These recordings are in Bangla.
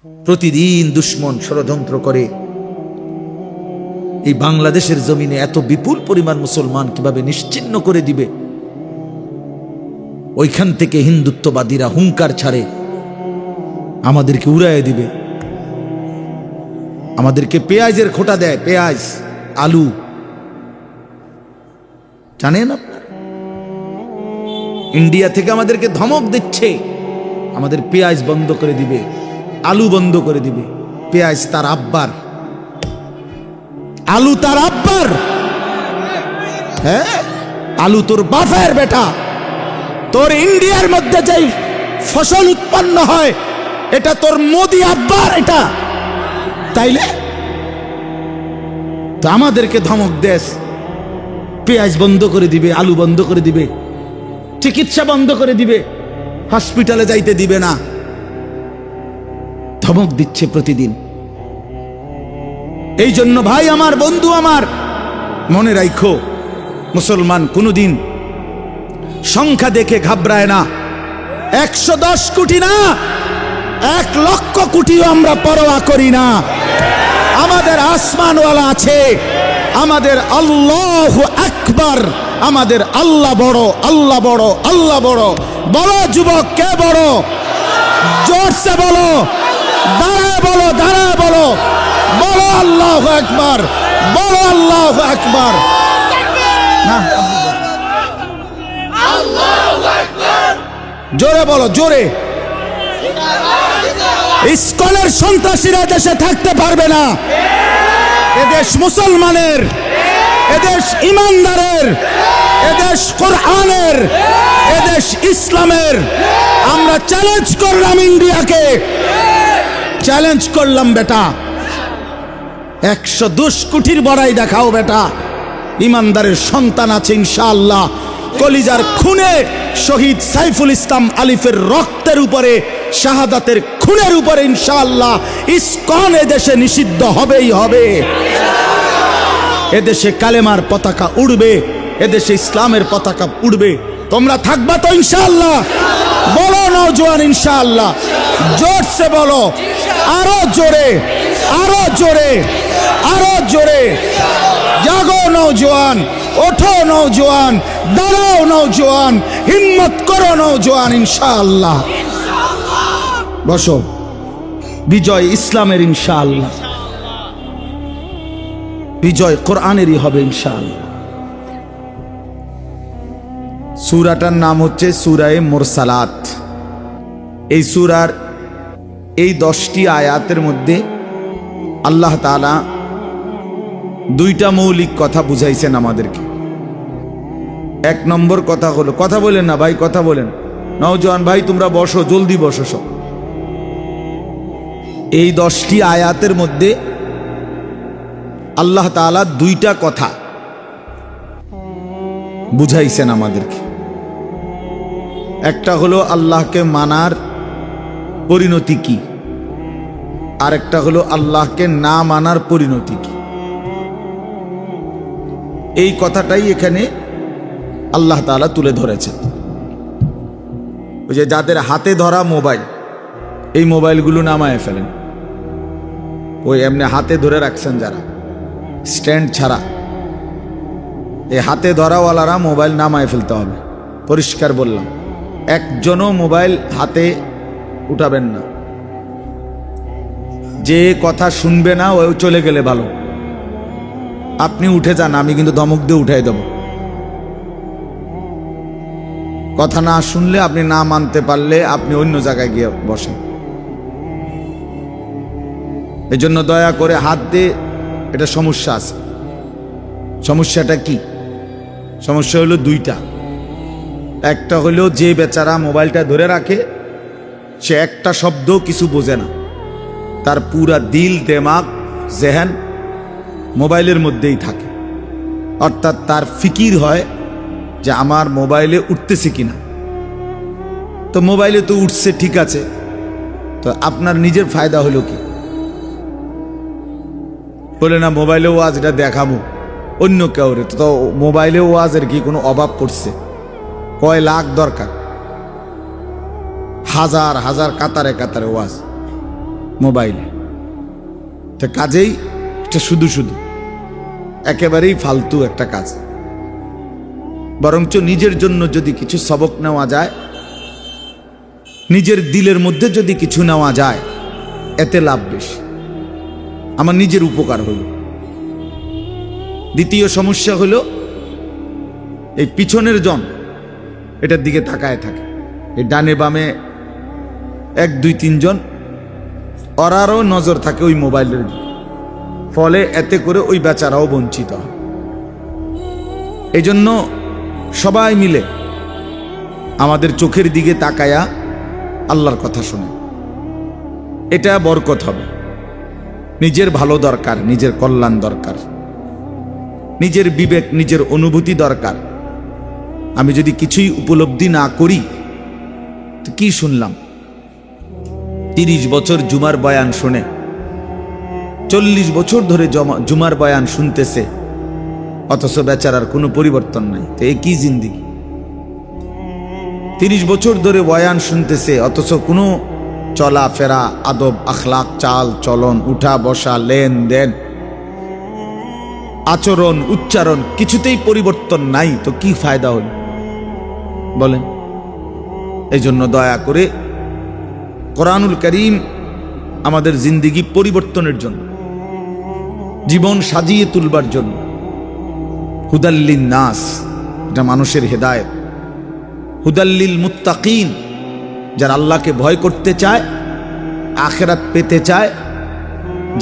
প্রতিদিন দুশ্মন ষড়যন্ত্র করে এই বাংলাদেশের জমিনে এত বিপুল পরিমাণ মুসলমান কিভাবে নিশ্চিহ্ন করে দিবে। ওইখান থেকে হিন্দুত্ববাদীরা হুঙ্কার ছাড়ে আমাদেরকে উড়াইয়ে দিবে, আমাদেরকে পেঁয়াজের খোটা দেয়, পেঁয়াজ আলু। জানেন আপনার ইন্ডিয়া থেকে আমাদেরকে ধমক দিচ্ছে, আমাদের পেঁয়াজ বন্ধ করে দিবে, আলু বন্ধ করে দিবে। পেঁয়াজ তার আব্বার, আলু তার আব্বার। হ্যাঁ, আলু তোর বাপের বেটা। তোর ইন্ডিয়ার মধ্যে যেই ফসল উৎপন্ন হয় এটা তোর মোদি আব্বার এটা, তাইলে তো আমাদেরকে ধমক দেশ, পেঁয়াজ বন্ধ করে দিবে, আলু বন্ধ করে দিবে, চিকিৎসা বন্ধ করে দিবে, হসপিটালে যাইতে দিবে না, ধমক দিচ্ছে প্রতিদিন। এই জন্য ভাই আমার, বন্ধু আমার, মনে রাখো মুসলমান কোনোদিন সংখ্যা দেখে ঘাবড়ায় না। 110 কোটি না, 1 লক্ষ কোটিও আমরা পরোয়া করি না। আমাদের আসমানওয়ালা আছে, আমাদের আল্লাহু আকবার, আমাদের আল্লাহ বড়, আল্লাহ বড়, আল্লাহ বড়। বলো যুবক, কে বড়? জোরসে বলো, দাঁড়ায় বলো, দাঁড়ায় বলো, বলো আল্লাহু আকবার, বলো আল্লাহু আকবার। না, জোরে বলো, জোরে। ইসকনের সন্ত্রাসীরা দেশে থাকতে পারবে না। এদেশ মুসলমানের, এদেশ ইমানদারের, এদেশ কোরআনের, এদেশ ইসলামের। আমরা চ্যালেঞ্জ করলাম ইন্ডিয়াকে, চ্যালেঞ্জ করলাম বেটা, 110 কোটির বড়াই দেখাও বেটা। ইমানদারের সন্তান আছে ইনশাআল্লাহ। কলিজার খুনে শহীদ সাইফুল ইসলাম আলিফের রক্তের উপরে, শাহাদাতের খুনের উপরে ইনশাআল্লাহ ইসকন এদেশে নিষিদ্ধ হবেই হবে। এদেশে কালেমার পতাকা উড়বে, এদেশে ইসলামের পতাকা উড়বে। তোমরা থাকবা তো ইনশাআল্লাহ? বলো নওজোয়ান ইনশাআল্লাহ, জোরসে বলো, আরো জোরে, আরো জোরে, আরো জোরে। জাগো নওজোয়ান, ওঠো নওজোয়ান, দাঁড়াও নওজোয়ান, হিম্মত করো নওজোয়ান ইনশাআল্লাহ। বসো, বিজয় ইসলামের ইনশাআল্লাহ, বিজয় কোরআনেরই হবে ইনশাআল্লাহ। সূরাটার নাম হচ্ছে সূরায়ে মুরসালাত। এই সূরার এই 10টি আয়াতের মধ্যে আল্লাহ তাআলা 2টা মৌলিক কথা বুঝাইছেন আমাদেরকে। 1 নম্বর কথা হলো, কথা বলেন না ভাই, কথা বলেন। নওজোয়ান ভাই তোমরা বসো, জলদি বসো সব। এই 10টি আয়াতের মধ্যে আল্লাহ তাআলা 2টা কথা বুঝাইছেন আমাদেরকে। একটা হলো আল্লাহকে মানার পরিণতি কি, আর একটা হলো আল্লাহকে না মানার পরিণতি কি। এই কথাটাই এখানে আল্লাহ তাআলা তুলে ধরেছেন। ওই যে যাদের হাতে ধরা মোবাইল, এই মোবাইলগুলো নামায় ফেলেন। ওই এমনি হাতে ধরে রাখছেন যারা, স্ট্যান্ড ছাড়া, এই হাতে ধরাওয়ালারা মোবাইল নামায় ফেলতে হবে। পরিষ্কার বললাম, একজনও মোবাইল হাতে উঠাবেন না। যে কথা শুনবে না ও চলে গেলে ভালো। আপনি উঠে যান, আমি কিন্তু ধমক দিয়ে উঠাই দেব। কথা না শুনলে, আপনি না মানতে পারলে আপনি অন্য জায়গায় গিয়ে বসেন। এই জন্য দয়া করে হাত দিয়ে, এটা সমস্যা আছে। সমস্যাটা কি? সমস্যা হলো 2টা। একটা হলো যে বেচারা মোবাইলটা ধরে রাখে, সে একটা শব্দ কিছু বোঝে না, তার পুরা দিল, দেমাগ, জেহেন মোবাইলের মধ্যেই থাকে। অর্থাৎ তার ফিকির হয় যে আমার মোবাইলে উঠতেছে কিনা। তো মোবাইলে তো উঠছে, ঠিক আছে, তো আপনার নিজের ফায়দা হলো কি? বলে না মোবাইলে ওয়াজ এটা দেখাবো অন্য কাউরে, তো মোবাইলে ওয়াজের কি কোনো অভাব পড়ছে? কয় লাখ দরকার, হাজার হাজার কাতারে কাতারে ওয়াজ। মোবাইলে। তো কাজেই এটা শুধু শুধু একেবারেই ফালতু একটা কাজ। বরঞ্চ নিজের জন্য যদি কিছু সবক নেওয়া যায়, নিজের দিলের মধ্যে যদি কিছু নেওয়া যায়, এতে লাভ বেশি, আমার নিজের উপকার হলো। দ্বিতীয় সমস্যা হলো এই পিছনের জন এটার দিকে তাকায় থাকে, এই ডানে বামে 1 2 3 জন, ওরারও নজর থাকে ওই মোবাইলের দিকে, ফলে এতে করে ওই বেচারাও বঞ্চিত হয়। এই জন্য সবাই মিলে আমাদের চোখের দিকে তাকায়া আল্লাহর কথা শুনে, এটা বরকত হবে। নিজের ভালো দরকার, নিজের কল্যাণ দরকার, নিজের বিবেক, নিজের অনুভূতি দরকার। আমি যদি কিছুই উপলব্ধি না করি তো কি শুনলাম? 30 বছর জুমার বয়ান শুনে, 40 বছর ধরে জুমার বয়ান শুনতেছে, অথচ বেচারার কোনো পরিবর্তন নাই। তো এ কি জিন্দেগি? 30 বছর ধরে বয়ান শুনতেছে, অথচ কোনো চলাফেরা, আদব, আখলাক, চাল চলন, উঠা বসা, লেনদেন, আচরণ, উচ্চারণ কিছুতেই পরিবর্তন নাই। তো কি ফায়দা হল বলেন? এই জন্য দয়া করে কোরআনুল কারীম আমাদের জিন্দেগি পরিবর্তনের জন্য, জীবন সাজিয়ে তুলবার জন্য, হুদাল্লিন নাস, এটা মানুষের হেদায়েত, হুদাল্লিল মুত্তাকিন, যারা আল্লাহকে ভয় করতে চায়, আখিরাত পেতে চায়,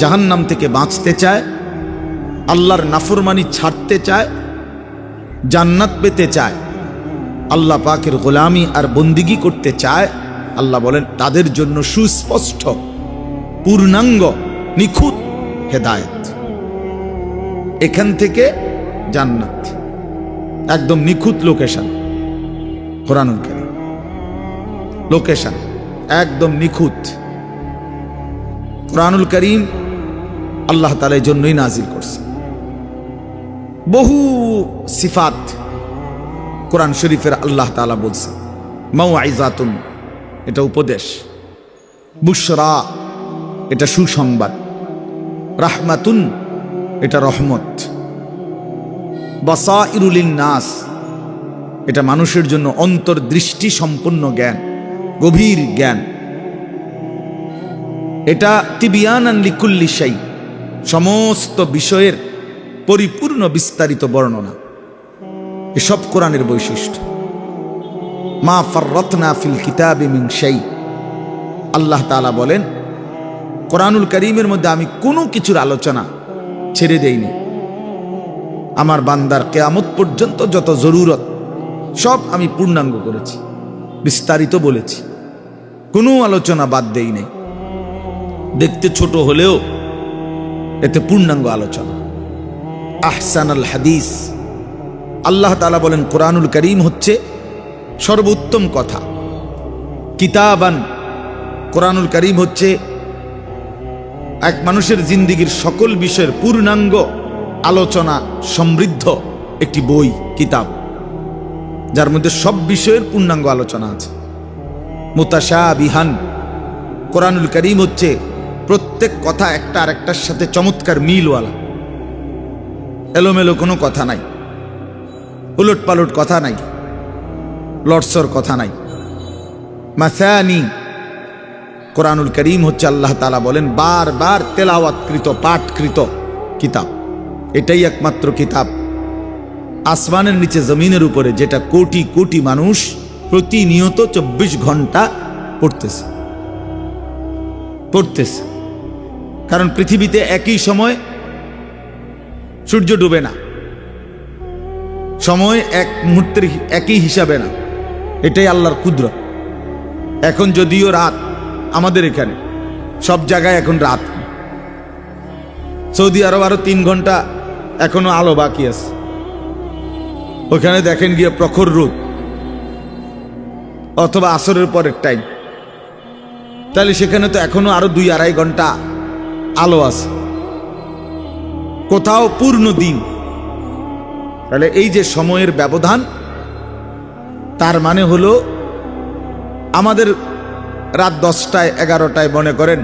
জাহান্নাম থেকে বাঁচতে চায়, আল্লাহর নাফরমানি ছাড়তে চায়, জান্নাত পেতে চায়, আল্লাহ পাকের গোলামি আর বন্দিগি করতে চায়, আল্লাহ বলেন তাদের জন্য সুস্পষ্ট, পূর্ণাঙ্গ, নিখুঁত হেদায়েত। এখান থেকে জান্নাত, একদম নিখুঁত লোকেশন। কোরআনুল কারীম লোকেশন একদম নিখুঁত। কোরআনুল কারীম আল্লাহ তাআলা এই জন্যই নাজিল করছে। বহু সিফাত কোরআন শরীফের আল্লাহ তাআলা বলছে। মাউইজাতুন, এটা উপদেশ, বুশরা, এটা সুসংবাদ, রাহমাতুন, এটা রহমত, বাসাইরুল লিন্নাস, এটা মানুষের জন্য অন্তর্দৃষ্টি সম্পন্ন জ্ঞান, গভীর জ্ঞান, এটা তিবিয়ানান লিকুল্লি শাই, সমস্ত বিষয়ের পরিপূর্ণ বিস্তারিত বর্ণনা। এসব কোরআনের বৈশিষ্ট্য। মা ফাররাতনা ফিল কিতাবি মিন শাই, আল্লাহ তাআলা বলেন কোরআনুল কারীমের মধ্যে আমি কোনো কিছুর আলোচনা ছেড়ে দেইনি। আমার বান্দার কিয়ামত পর্যন্ত যত জরুরত সব আমি পূর্ণাঙ্গ করেছি, বিস্তারিত বলেছি, কোনো আলোচনা বাদ দেই নাই। দেখতে ছোট হলেও এতে পূর্ণাঙ্গ আলোচনা। আহসানাল হাদিস, আল্লাহ তাআলা বলেন কোরআনুল কারীম হচ্ছে সর্বোত্তম কথা। কিতাবান, কোরআনুল কারীম হচ্ছে এক মানুষের জিন্দেগীর সকল বিষয়ের পূর্ণাঙ্গ আলোচনা সমৃদ্ধ একটি বই, কিতাব, যার মধ্যে সব বিষয়ের পূর্ণাঙ্গ আলোচনা আছে। মুতাশাবিহান, কোরআনুল কারীম হচ্ছে প্রত্যেক কথা একটা আরেকটার সাথে চমৎকার মিলওয়ালা, এলোমেলো কোনো কথা নাই, উলট পালট কথা নাই, লটসর কথা নাই। মাসানি, কোরআনুল কারীম হচ্ছে আল্লাহ তাআলা বলেন বারবার তেলাওয়াতকৃত, পাঠকৃত কিতাব। এটাই একমাত্র কিতাব আসমানের নিচে জমিনের উপরে যেটা কোটি কোটি মানুষ প্রতিনিয়ত 24 ঘন্টা পড়তেছে। কারণ পৃথিবীতে একই সময় সূর্য ডুবে না, সময় এক মুহূর্তের একই হিসাবে না, এটাই আল্লাহর কুদরত। এখন যদিও রাত, আমাদের এখানে সব জায়গায় এখন রাত, সৌদি আরব আরো 3 ঘন্টা এখনো আলো বাকি আছে। ওখানে দেখেন গিয়ে প্রখর রোদ, অথবা আসরের পরের টাইম, তাহলে সেখানে তো এখনো আরো 2-2.5 ঘন্টা আলো আছে, কোথাও পূর্ণ দিন। তাহলে এই যে সময়ের ব্যবধান, তার মানে হলো আমাদের রাত 10টায় 11টায় মনে করেন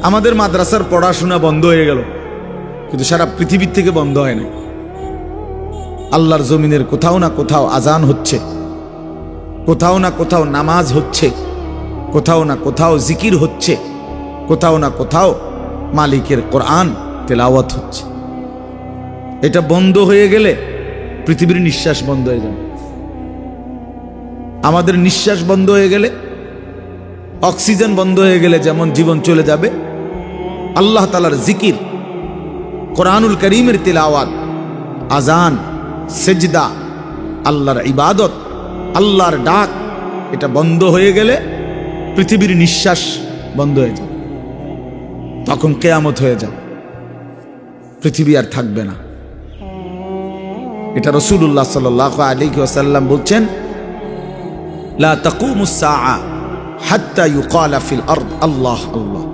আমাদের মাদ্রাসার পড়াশোনা বন্ধ হয়ে গেল, কিন্তু সারা পৃথিবীর থেকে বন্ধ হয় না। আল্লাহর জমিনের কোথাও না কোথাও আজান হচ্ছে, কোথাও না কোথাও নামাজ হচ্ছে, কোথাও না কোথাও জিকির হচ্ছে, কোথাও না কোথাও মালিকের কোরআন তেলাওয়াত হচ্ছে। এটা বন্ধ হয়ে গেলে পৃথিবীর নিঃশ্বাস বন্ধ হয়ে যাবে। আমাদের নিঃশ্বাস বন্ধ হয়ে গেলে, অক্সিজেন বন্ধ হয়ে গেলে যেমন জীবন চলে যাবে, আল্লাহ তাআলার জিকির, কোরআনুল করিমের তিলাওয়াত, আজান, সেজদা, আল্লাহর ইবাদত, আল্লাহর ডাক, এটা বন্ধ হয়ে গেলে পৃথিবীর নিঃশ্বাস বন্ধ হয়ে যাবে। তখন কিয়ামত হয়ে যাবে, পৃথিবী আর থাকবে না। এটা রাসূলুল্লাহ সাল্লাল্লাহু আলাইহি ওয়াসাল্লাম বলছেন, লা তাকুমুস সাআ হাত্তা ইউকালা ফিল আরদ আল্লাহ আল্লাহ।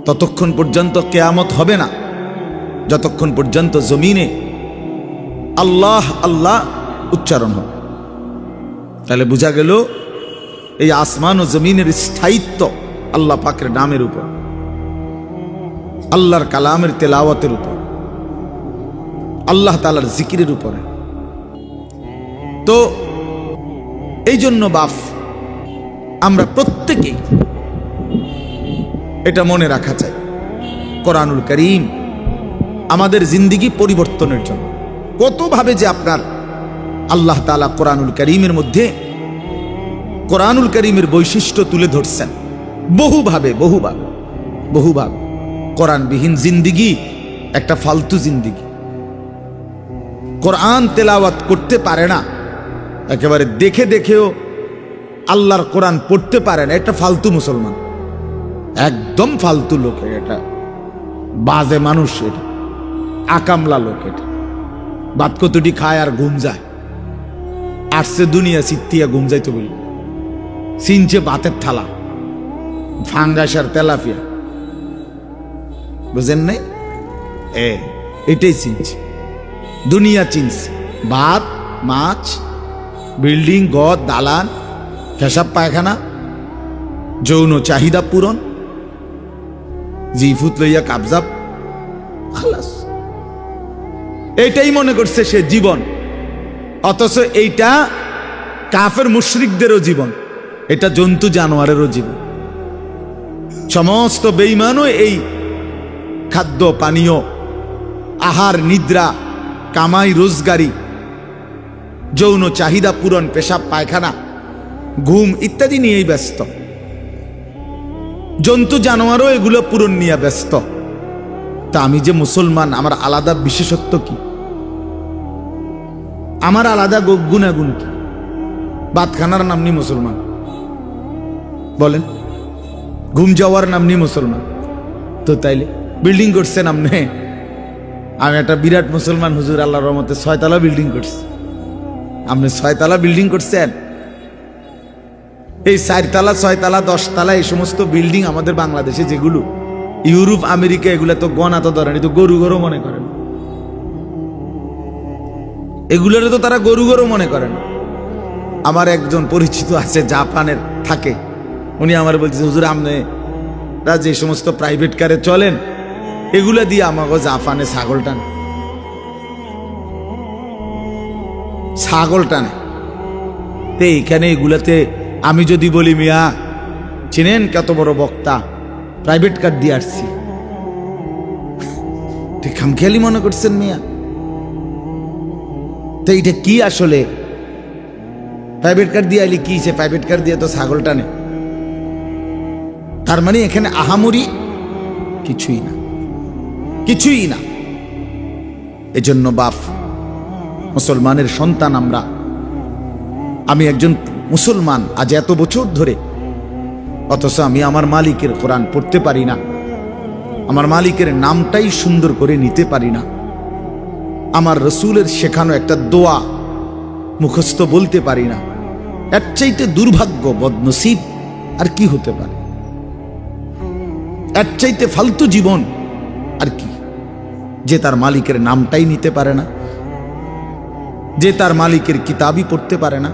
ততক্ষণ পর্যন্ত কিয়ামত হবে না যতক্ষণ পর্যন্ত জমিনে আল্লাহ আল্লাহ উচ্চারণ হবে। তাহলে বোঝা গেল এই আসমান ও জমিনের স্থায়িত্ব আল্লাহ পাকের নামের উপর, আল্লাহর কালামের তেলাওয়াতের উপর, আল্লাহ তাআলার জিকিরের উপরে। তো এই জন্য বাপ, আমরা প্রত্যেকেই এটা মনে রাখা চাই, কোরআনুল করিম আমাদের জিন্দেগি পরিবর্তনের জন্য কতভাবে যে আপনার আল্লাহ তাআলা কোরআনুল করিমের মধ্যে কোরআনুল করিমের বৈশিষ্ট্য তুলে ধরছেন বহুভাবে বহুভাবে বহুভাবে। কোরআনবিহীন জিন্দেগি একটা ফালতু জিন্দেগি। কোরআন তেলাওয়াত করতে পারে না, একেবারে দেখে দেখেও আল্লাহর কোরআন পড়তে পারে না, এটা ফালতু মুসলমান, একদম ফালতু লোক, এটা বাজে মানুষ, এটা আকামলা লোক, এটা বাত কতটি খায় আর ঘুম যায়, আসছে দুনিয়া চিত্তিয়া ঘুম যাইতে বলি, চিনছে বাতের থালা, ফাঙ্গাস আর তেলাপিয়া, বুঝেন নাই? এটাই চিনছে, দুনিয়া চিনছে, ভাত মাছ, বিল্ডিং ঘর দালান, পেশাব পায়খানা, যৌন চাহিদা পূরণ, জিফুত লইয়া কাবজাব, খালাস, এইটাই মনে করছে সে জীবন। অথচ এইটা কাফের মুশরিকদেরও জীবন, এটা জন্তু জানোয়ারেরও জীবন। সমস্ত বেঈমানও এই খাদ্য পানীয়, আহার নিদ্রা, কামাই রোজগারি, যৌন চাহিদা পূরণ, পেশাব পায়খানা, ঘুম ইত্যাদি নিয়েই ব্যস্ত। জন্তু জানোয়ারও এগুলো পূরণ নিয়ে ব্যস্ত। তা আমি যে মুসলমান, আমার আলাদা বিশেষত্ব কি? আমার আলাদা গুণাগুণ কি? বাতখানার নাম নি মুসলমান, বলেন, ঘুম যাওয়ার নাম নি মুসলমান। তো তাইলে বিল্ডিং করছেন আপনি, আমি একটা বিরাট মুসলমান হুজুর, আল্লাহর রহমতে 6 তলা বিল্ডিং করছি। আপনি 6 তলা বিল্ডিং করছেন? এই 4 তলা 6 তলা 10 তলা এই সমস্ত বিল্ডিং আমাদের বাংলাদেশে যেগুলো, ইউরোপ আমেরিকা এগুলা তো গণা তো ধরেন, তো গরু গরু মনে করেন, এগুলোরে তো তারা গরু গরু মনে করেন। আমার একজন পরিচিত আছে জাপানের থাকে, উনি আমার বলছে, হুজুর আপনারা যে সমস্ত প্রাইভেট কারে চলেন এগুলা দিয়ে আমাকে জাপানে ছাগল টানে, ছাগল টানে। তো এইখানে এগুলাতে আমি যদি বলি, মিয়া চিনেন কত বড় বক্তা, প্রাইভেট কার দিয়ে আসছি, ঠিক খামখেয়ালি মনে করছেন মিয়া? তো এইটা কি আসলে? প্রাইভেট কার দিয়ে আইলি কি, সে প্রাইভেট কার দিয়ে তো ছাগল টানে। তার মানে এখানে আহামরি কিছুই না, কিছুই না। এজন্য বাপ, মুসলমানের সন্তান আমরা, আমি একজন মুসলমান আজ এত বছর ধরে, অথচ আমি আমার মালিকের কোরআন পড়তে পারি না, আমার মালিকের নামটাই সুন্দর করে নিতে পারি না, আমার রসুলের শেখানো একটা দোয়া মুখস্থ বলতে পারি না। এর চাইতে দুর্ভাগ্য, বদনসিব আর কি হতে পারে? এর চাইতে ফালতু জীবন আর কি? যে তার মালিকের নামটাই নিতে পারে না, যে তার মালিকের কিতাবই পড়তে পারে না,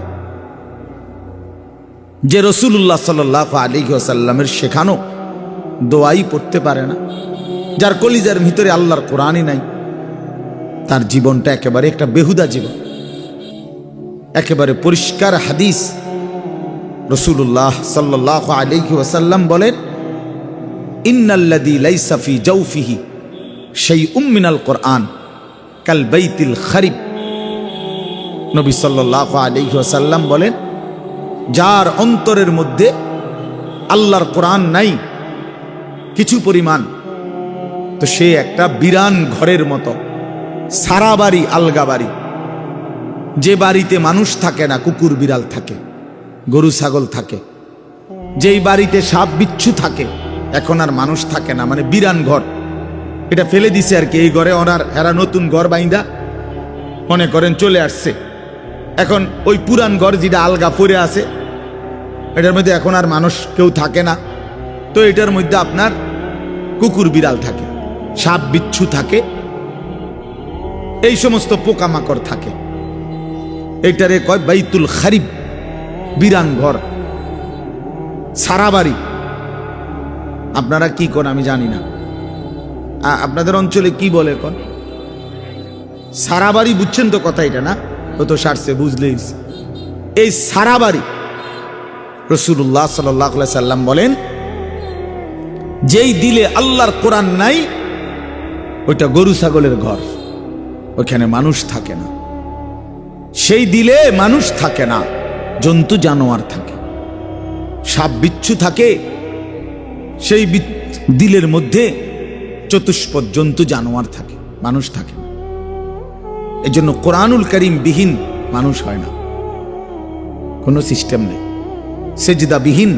যে রাসূলুল্লাহ সাল্লাল্লাহু আলাইহি ওয়াসাল্লামের শেখানো দোয়াই পড়তে পারে না, যার কলিজার ভিতরে আল্লাহর কোরআনই নাই, তার জীবনটা একেবারে একটা বেহুদা জীবন। একেবারে পরিষ্কার হাদিস, রাসূলুল্লাহ সাল্লাল্লাহু আলাইহি ওয়াসাল্লাম বলেন, ইন্নাল্লাযী লাইসা ফি জাওফিহি শাইউম মিনাল কোরআন কাল বাইতিল খারিব। নবী সাল্লাল্লাহু আলাইহি ওয়াসাল্লাম বলেন, যার অন্তরের মধ্যে আল্লাহর কোরআন নাই কিছু পরিমাণ, তো সে একটা বিরান ঘরের মতো, সারা বাড়ি আলগা বাড়ি। যে বাড়িতে মানুষ থাকে না, কুকুর বিড়াল থাকে, গরু ছাগল থাকে, যেই বাড়িতে সাপ বিচ্ছু থাকে, এখন আর মানুষ থাকে না, মানে বিরান ঘর। এটা ফেলে দিছে আর কি, এই ঘরে ওনার এরা নতুন ঘর বাইন্দা মনে করেন চলে আসছে। এখন ওই পুরান ঘর যেটা আলগা পড়ে আছে, এটার মধ্যে এখন আর মানুষ কেউ থাকে না, তো এটার মধ্যে আপনার কুকুর বিড়াল থাকে, সাপ বিচ্ছু থাকে, এই সমস্ত পোকামাকড় থাকে। এইটারে কয় বাইতুল খারিব, বিরান ঘর, সারা বাড়ি। আপনারা কি কোন আমি জানি না, আপনাদের অঞ্চলে কি বলে কোন? সারা বাড়ি বুঝছেন তো কথা, এটা না ও তো সারছে, বুঝলেই। এই সারা বাড়ি রাসূলুল্লাহ সাল্লাল্লাহু আলাইহি সাল্লাম বলেন, যেই দিলে আল্লাহর কোরআন নাই, ওইটা গরু ছাগলের ঘর, ওখানে মানুষ থাকে না। সেই দিলে মানুষ থাকে না, জন্তু জানোয়ার থাকে, সাপ বিচ্ছু থাকে। সেই দিলের মধ্যে চতুষ্পদ জন্তু জানোয়ার থাকে, মানুষ থাকে না। এই জন্য কোরআনুল কারীম বিহীন মানুষ হয় না, কোনো সিস্টেম নেই। সেজদা বিহীন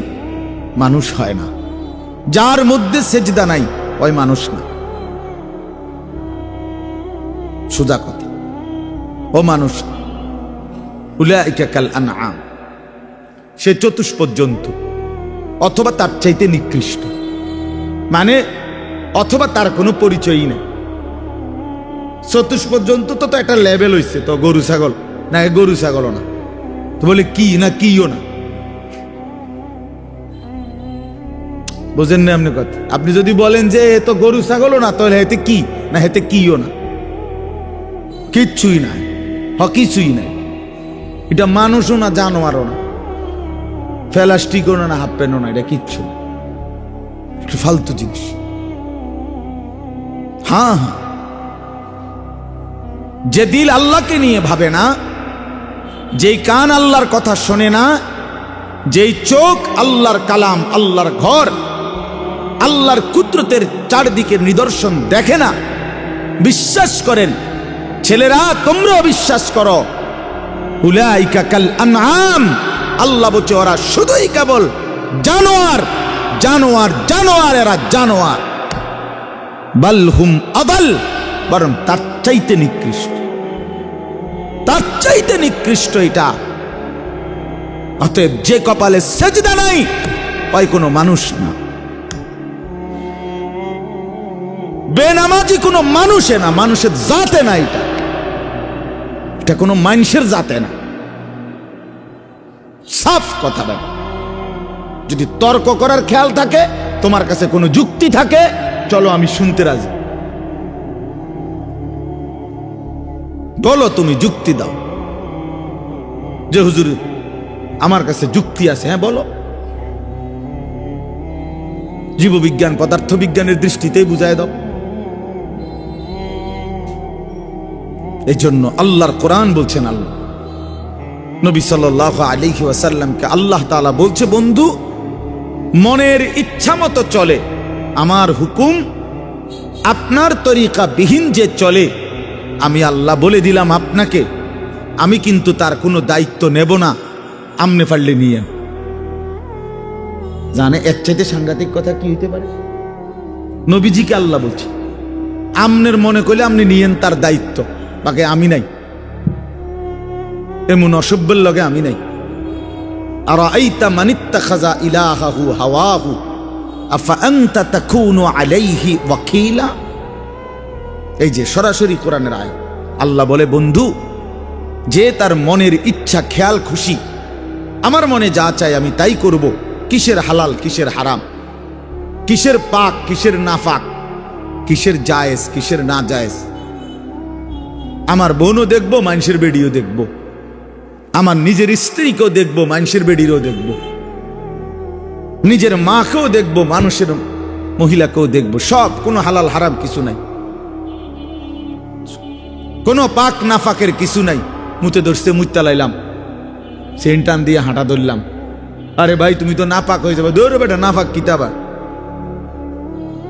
মানুষ হয় না, যার মধ্যে সেজদা নাই ওই মানুষ না, সোজা কথা, ও মানুষ। উলাইকা কাল আনআম, সে চতুষ্পদ জন্তু অথবা তার চাইতে নিকৃষ্ট, মানে অথবা তার কোনো পরিচয়ই নেই। চতুষ্পদ জন্তু তো একটা লেভেল হইছে, তো গরু ছাগল না, গরু ছাগলও না, তো বলে কি না কিও না, বুঝেন না আপনি কথা। আপনি যদি বলেন যে এ তো গরু ছাগলও না, তাহলে হেতে কি না, হেতে কিও না, কিচ্ছুই নাই, কিছুই নাই। এটা মানুষও না, জানোয়ারও না, প্লাস্টিকও না, হাফ প্যান্টও না, এটা কিচ্ছু না, ফালতু জিনিস। হ্যাঁ হ্যাঁ, যে দিল আল্লাহকে নিয়ে ভাবে না, যেই কান আল্লাহর কথা শোনে না, যেই চোখ আল্লাহর কালাম, আল্লাহর ঘর, আল্লাহর কুদরতের চারদিকের নিদর্শন দেখে না, বিশ্বাস করেন ছেলেরা, তোমরাও বিশ্বাস করো, উলাইকা কাল আনআম, আল্লাহ বলছে ওরা শুধুই কেবল জানোয়ার, জানোয়ার, জানোয়ার, এরা জানোয়ার। বাল হুম আদাল, বরং তার চাইতে নিকৃষ্ট, তার চাইতে নিকৃষ্ট এটা। অতএব যে কপালে সেজদা নাই, ওই কোনো মানুষ না, বেনামাজি কোনো মানুষে না, মানুষের জাতে না, এটা কোনো মানুষের জাতে না। সাফ কথা বলে। যদি তর্ক করার খেয়াল থাকে, তোমার কাছে কোনো যুক্তি থাকে, চলো আমি শুনতে রাজি, বলো, তুমি যুক্তি দাও যে হুজুর আমার কাছে যুক্তি আছে, হ্যাঁ বলো। জীববিজ্ঞান পদার্থ বিজ্ঞানের দৃষ্টিতেই বুঝায় দাও। এই জন্য আল্লাহর কোরআন বলছেন, আল্লাহ নবী সাল্লাল্লাহু আলাইহি ওয়াসাল্লামকে আল্লাহ তাআলা বলছে, বন্ধু মনের ইচ্ছা মতো চলে, আমার হুকুম আপনার তরিকা বিহীন যে চলে, আমি আল্লাহ বলে দিলাম আপনাকে, আমি কিন্তু তার কোনো দায়িত্ব নেব না, আমনে পারলে নিয়ে। জানে এর চাইতে সাংঘাতিক কথা কি হইতে পারে? নবীজিকে আল্লাহ বলছে, আমনের মনে করলে আপনি নিয়েন তার দায়িত্ব, বাকি আমি নাই, এমন অসভ্যের লগে আমি নাই। আর আইতা মানিত্তাখাযা ইলাহাহু হাওয়াহু আফা আনতা তাকুনু আলাইহি ওয়াকিলা। এই যে সরাসরি কোরআনের আয়াত, আল্লাহ বলে, বন্ধু যে তার মনের ইচ্ছা খেয়াল খুশি, আমার মনে যা চাই আমি তাই করব, কিসের হালাল কিসের হারাম কিসের পাক, কিসের নাফাক, কিসের জায়েজ, কিসের না জায়েজ। আমার বোনও দেখবো, মানুষের বেডিও দেখবো, আমার নিজের স্ত্রীকেও দেখবো, মানুষের বেডিরও দেখবো, নিজের মাকেও দেখবো, মানুষের মহিলাকেও দেখবো। সব, কোনো হালাল হারাম কিছু নাই, কোনো পাক নাফাকের কিছু নাই। মুতে ধরছে, মুত্তা লাইলাম, সেন্টান দিয়ে হাঁটা ধরলাম। আরে ভাই তুমি তো নাপাক হয়ে যাবে, দৌড়ো বেটা, নাফাক কি আবার?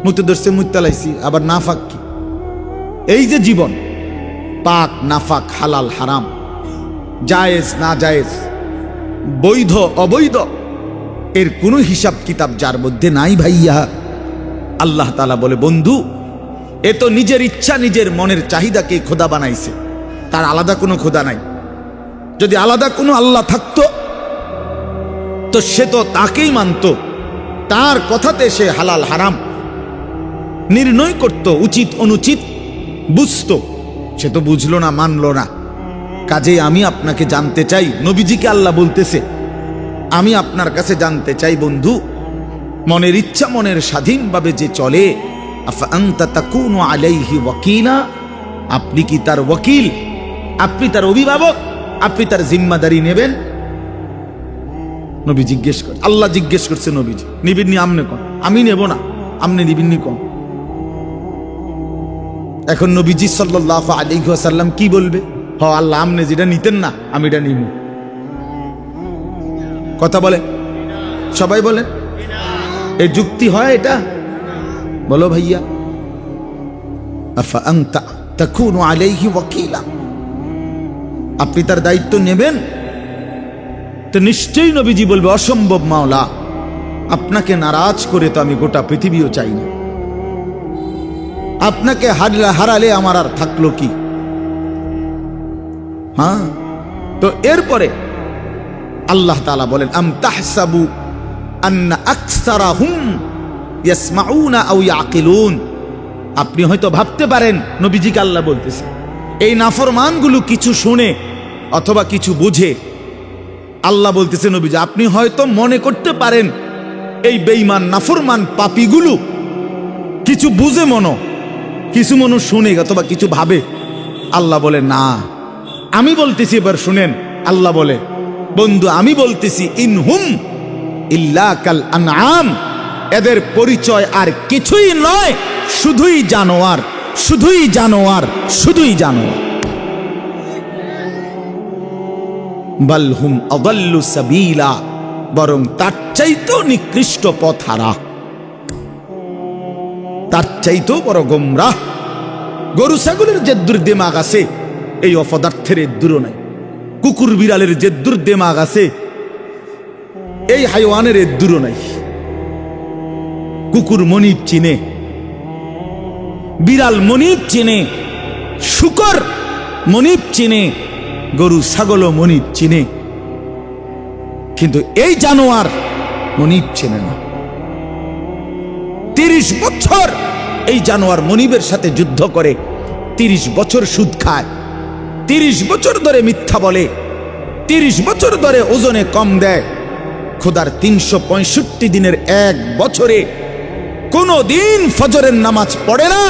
মুতে ধরছে, মুত্তা লাইছি, আবার নাফাক কি? এই যে জীবন, পাক নাফাক, হালাল হারাম, জায়েজ না জায়েজ, বৈধ অবৈধ, এর কোনো হিসাব কিতাব যার মধ্যে নাই ভাইয়া। আল্লাহ তাআলা বলে, বন্ধু এ তো নিজের ইচ্ছা, নিজের মনের চাহিদাকে খোদা বানাইছে, তার আলাদা কোনো খোদা নাই। যদি আলাদা কোনো আল্লাহ থাকতো তো সে তো তাকেই মানত, তার কথাতে সে হালাল হারাম নির্ণয় করত, উচিত অনুচিত বুঝতো। সে তো বুঝলো না, মানলো না। কাজেই আমি আপনাকে জানতে চাই, নবীজিকে আল্লাহ বলতেছে, আমি আপনার কাছে জানতে চাই বন্ধু, মনের ইচ্ছা মনের স্বাধীনভাবে যে চলে, আফা আনতা তাকুনু আলাইহি ওয়াকিলা, আপনি কি তার ওয়াকিল? আপনি তার অভিভাবক? আপনি তার জিম্মাদারি নেবেন? নবী জিজ্ঞেস করে, আল্লাহ জিজ্ঞেস করছে, নবীজি নিবিন্নি আমনে কোন? আমি নেব না, আমনে নিবিন্নি কোন? এখন নবীজি সাল্লাল্লাহু আলাইহি ওয়াসাল্লাম কি বলবে? হ আল্লাহ, আমনে যেটা নিতেন না আমি এটা নিব। কথা বলে, সবাই বলেন, এই যুক্তি হয় এটা? বলো ভাইয়া। আফা আনতা তাকুনু আলাইহি ওয়াকিলা, আপনি তার দায়িত্ব নেবেন? তো নিশ্চয়ই নবীজি বলবে, অসম্ভব মাওলা, আপনাকে নারাজ করে তো আমি গোটা পৃথিবীও চাই না, আপনাকে হারালে আমার আর থাকলো কি? হ্যাঁ, তো এরপরে আল্লাহ তাআলা বলেন, আম তাহসাবু আন্না আকসারাহুম ইয়াসমাউনা আও ইয়াকিলুন, আপনি হয়তো ভাবতে পারেন, নবীজিকে আল্লাহ বলতেছে, এই নাফরমানগুলো কিছু শুনে অথবা কিছু বুঝে। আল্লাহ বলতেছে, নবীজি আপনি হয়তো মনে করতে পারেন এই বেঈমান নাফরমান পাপীগুলো কিছু বুঝে, কিছু মনো শুনে অথবা কিছু ভাবে। আল্লাহ বলে না, আমি বলতেছি, এবার শুনেন। আল্লাহ বলে, বন্ধু আমি বলতেছি, ইনহুম ইল্লা কাল আনআম, এদের পরিচয় আর কিছুই নয়, শুধুই জানোয়ার, শুধুই জানোয়ার, শুধুই জানোয়ার। বাল হুম আদাল্লু সাবিলা, বরং তার চাইতেও নিকৃষ্ট পথহারা, তার চাইতেও বড় গোমরাহ। গরু ছাগলের যে দুর্দিমাগ আছে, এই অপদার্থের এদ্দুরও নাই। কুকুর বিড়ালের যে দুর্দিমাগ আছে, এই হাইওয়ানের এদ্দুরও নাই। কুকুর মনিব চিনে, বিড়াল মনিব চিনে, শুকর মনিব চিনে, গরু ছাগলও মনিব চিনে, কিন্তু এই জানোয়ার মনিব চেনে না। 30 বছর এই জানোয়ার মনিবের সাথে যুদ্ধ করে, 30 বছর সুদ খায়, 30 বছর ধরে মিথ্যা বলে, 30 বছর ধরে ওজনে কম দেয়। খোদার 365 দিনের এক বছরে কোনো দিন ফজরের নামাজ পড়ে না।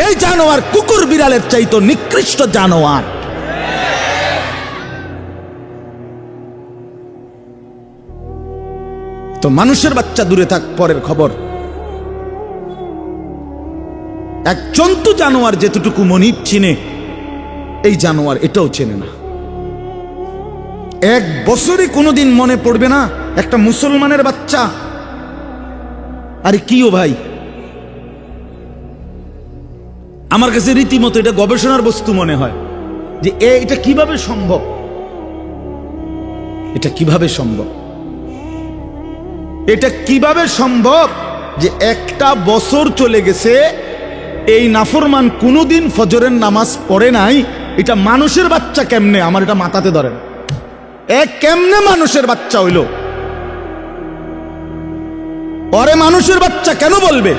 এই জানোয়ার কুকুর বিড়ালের চাইতো নিকৃষ্ট জানোয়ার। তো মানুষের বাচ্চা দূরে থাক, পরের খবর। এক জন্তু জানোয়ার যেতটুকু মনিব চিনে, এই জানোয়ার এটাও চেনে না। এক বছরে কোনোদিন মনে পড়বে না একটা মুসলমানের বাচ্চা। আরে কিও ভাই, আমার কাছে রীতিমতো এটা গবেষণার বস্তু মনে হয় যে এটা কিভাবে সম্ভব, এটা কিভাবে সম্ভব, এটা কিভাবে সম্ভব যে একটা বছর চলে গেছে, এই নাফরমান কোনোদিন ফজরের নামাজ পড়ে নাই। এটা মানুষের বাচ্চা কেমনে? আমার এটা মাথাতে ধরেন, কেমনে মানুষের বাচ্চা হইল? ওরে মানুষের বাচ্চা কেন বলবে?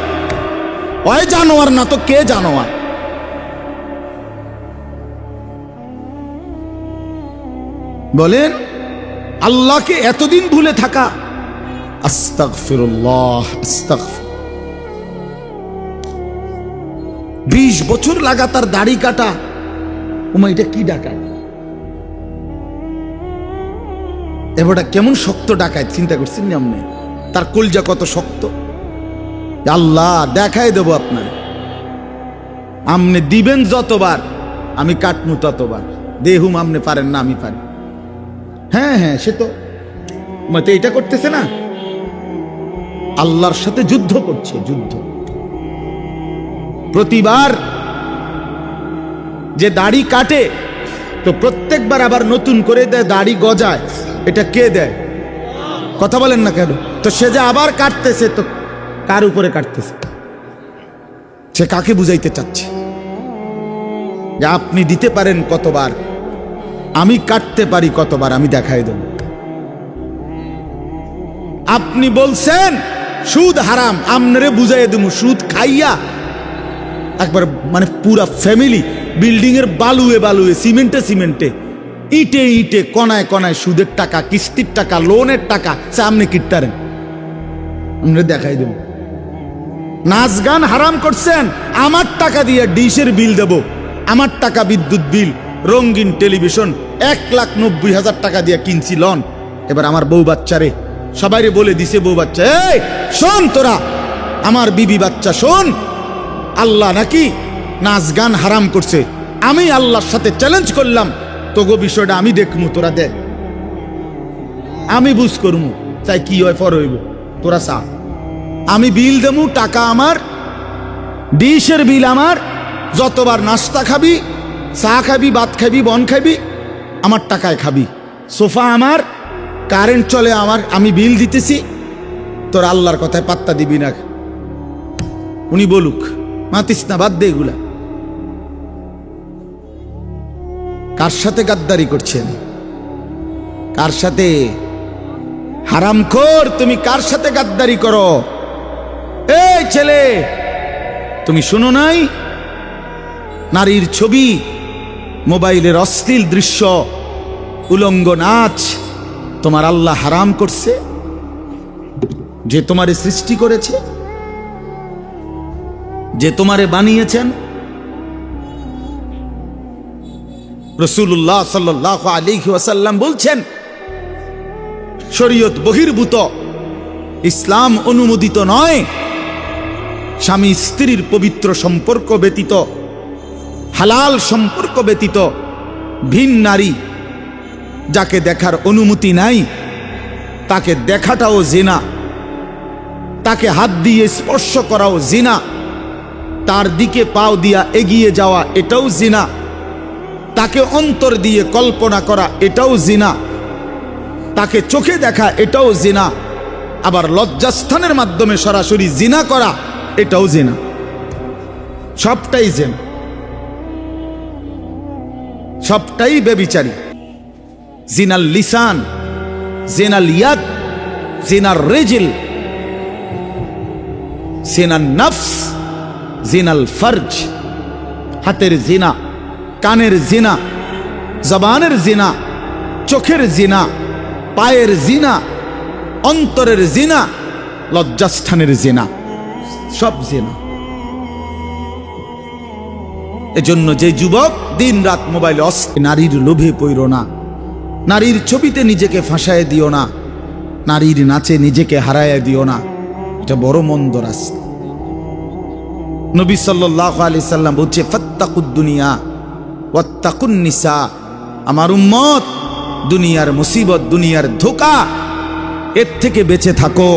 ওই জানোয়ার না তো কে জানোয়ার? বলেন, আল্লাহকে এতদিন ভুলে থাকা। আস্তাগফিরুল্লাহ, আস্তাগফির। 20 বছর লাগাতার দাড়ি কাটা, ওমা এটা কি ডাকায়? এবারটা কেমন শক্ত ডাকায়, চিন্তা করছেন না আপনি? তার কলজা কত শক্ত। আল্লাহ দেখাই দেব আপনার, আমনে দিবেন যতবার আমি কাটমু ততবার। দেহুম আমনে পারেন না, আমি পারি। হ্যাঁ হ্যাঁ, সে তো মতে এটা করতেছে না, আল্লাহর সাথে যুদ্ধ করছে, যুদ্ধ। প্রতিবার যে দাড়ি কাটে তো প্রত্যেকবার আবার নতুন করে দেয়, দাড়ি গজায়। এটা কে দেয়? কথা বলেন না কেন? তো সে যে আবার কাটতেছে, তো কার উপরে কাটতেছে? সে কাকে বুঝাইতে চাচ্ছে যে আপনি দিতে পারেন কতবার, আমি কাটতে পারি কতবার, আমি দেখাই দেব। আপনি বলছেন সুদ হারাম, আমনরে বুঝাই দেব সুদ খাইয়া একবার মানে পুরা ফ্যামিলি বিল্ডিং এর বালুয়ে বালুয়ে, সিমেন্টে সিমেন্টে, ইটে ইটে, কণায় কণায় সুদের টাকা, কিস্তির টাকা, লোনের টাকা সামনে কিটতারেন, আমরা দেখাই দেব। নাচ গান হারাম করছেন, আমার টাকা দিয়ে ডিশের বিল দেব, আমার টাকা বিদ্যুৎ বিল, রঙিন টেলিভিশন 1,90,000 টাকা দিয়ে কিনছি লন। এবার আমার বউ বাচ্চারে সবাইরে বলে দিছে, বউ বাচ্চা এই শোন, তোরা আমার বিবি বাচ্চা শোন, আল্লাহ নাকি নাচ গান হারাম করছে। আমি আল্লাহর সাথে চ্যালেঞ্জ করলাম, তোগো বিষয়টা আমি দেখমু, তোরা দেখ, আমি বুঝ করমু, চাই কি হয় ফর হইব, তোরা চা, আমি বিল দেমু, টাকা আমার, ডিশের বিল আমার, যতবার নাস্তা খাবি, চা খাবি, ভাত খাবি, বন খাবি, আমার টাকায় খাবি, সোফা আমার, কারেন্ট চলে আমার, আমি বিল দিতেছি, তোর আল্লাহর কথায় পাত্তা দিবি না। উনি বলুক, মাতিস না, বাদ দে এগুলা। কার সাথে গাদ্দারি করছেন? কার সাথে? হারামখোর, তুমি কার সাথে গাদ্দারি করো? এই ছেলে, তুমি শুনো নাই নারীর ছবি, মোবাইলের অশ্লীল দৃশ্য, উলঙ্গ নাচ তোমার আল্লাহ হারাম করছে? যে তোমারে সৃষ্টি করেছে, যে তোমারে বানিয়েছেন। রাসূলুল্লাহ সাল্লাল্লাহু আলাইহি ওয়াসাল্লাম বলছেন, শরীয়ত বহির্ভূত, ইসলাম অনুমোদিত নয় স্বামী স্ত্রীর পবিত্র সম্পর্ক ব্যতীত, হালাল সম্পর্ক ব্যতীত ভিন নারী যাকে দেখার অনুমতি নাই তাকে দেখাটাও জিনা, তাকে হাত দিয়ে স্পর্শ করাও জিনা, তার দিকে পাও দিয়া এগিয়ে যাওয়া এটাও জিনা, তাকে অন্তর দিয়ে কল্পনা করা এটাও জিনা, তাকে চোখে দেখা এটাও জিনা, আবার লজ্জাস্থানের মাধ্যমে সরাসরি জিনা করা এটাও জিনা। সবটাই জিনা, সবটাই বেবিচারী। জিনাল লিসান, জিনাল ইয়াদ, জিনার রিজল, জিনাল নফস, জিনাল ফরজ। হাতের জিনা, কানের জিনা, জবানের জিনা, চোখের জিনা, পায়ের জিনা, অন্তরের জিনা, লজ্জাস্থানের জিনা, সব জিনা। এজন্য যে যুবক দিন রাত মোবাইলে নারীর লোভে পড়ো না, নারীর ছবিতে নিজেকে ফাঁসায় দিও না, নারীর নাচে নিজেকে হারায় দিও না, এটা বড় মন্দ রাস্তা। নবী সাল্লাল্লাহু আলাইহি সাল্লাম বলছে, ফাত্তাকুদ দুনিয়া ওয়াত্তাকুন নিসা, আমার উম্মত দুনিয়ার মুসিবত, দুনিয়ার ধোঁকা, এর থেকে বেঁচে থাকো,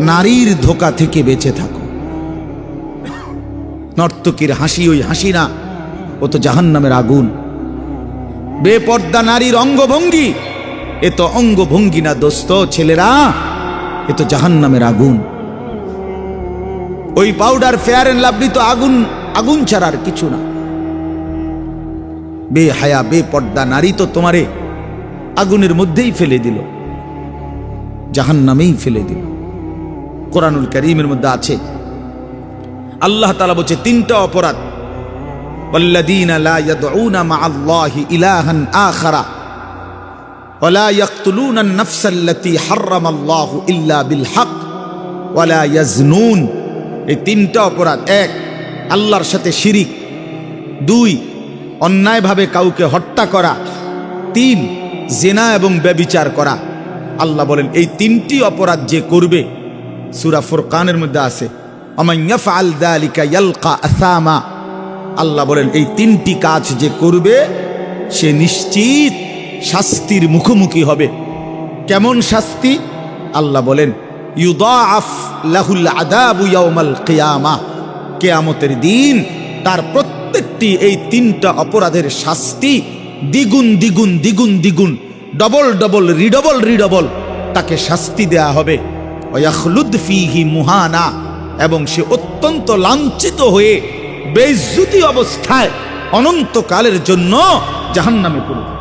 নারীর ধোঁকা থেকে বেঁচে থাকো। নর্তকীর হাসি ওই হাসি না, ও তো জাহান্নামের আগুন। বেপর্দা নারীর অঙ্গভঙ্গি, এ তো অঙ্গভঙ্গি না দোস্ত, ছেলেরা, এ তো জাহান্নামের আগুন। ওই পাউডার, ফেয়ার এন্ড লাভলি তো আগুন, আগুন ছাড়ার কিছু না। বেহায়া বেপর্দা নারী তো তোমারে আগুনের মধ্যেই ফেলে দিল, জাহান্নামেই ফেলে দিল। কোরআনুল কারীমের মধ্যে আছে, আল্লাহ তাআলা বলছে তিনটা অপরাধ, ওয়াল্লাযীনা লা ইয়াদউনা মা'আল্লাহি ইলাহান আখারা ওয়া লা ইয়াকতুলুনা আন-নাফসাল্লাতী হারামাল্লাহু ইল্লা বিল হক ওয়া লা ইয়াজনুন। এই তিনটা অপরাধ। এক, আল্লাহর সাথে শিরিক, 2 অন্যায়ভাবে কাউকে হত্যা করা, 3 জিনা এবং ব্যভিচার করা। আল্লাহ বলেন এই 3টি অপরাধ যে করবে, সূরা ফুরকানের মধ্যে আছে আমান ইয়াফআল যালিকা ইয়ালকা আসামা। আল্লাহ বলেন এই 3টি কাজ যে করবে সে নিশ্চিত শাস্তির মুখোমুখি হবে। কেমন শাস্তি? আল্লাহ বলেন ইউদাআফ লাহুল আযাবু ইয়াউমাল কিয়ামা, কিয়ামতের দিন তার প্রত্যেকটি এই 3টা অপরাধের শাস্তি দ্বিগুণ দ্বিগুণ দ্বিগুণ দ্বিগুণ, ডবল ডবল রিডবল রিডবল তাকে শাস্তি দেয়া হবে। ওয়াখলুদ ফীহি মুহানা, এবং সে অত্যন্ত লাঞ্ছিত হয়ে বেইজ্জতি অবস্থায় অনন্তকালের জন্য জাহান্নামে পড়বে।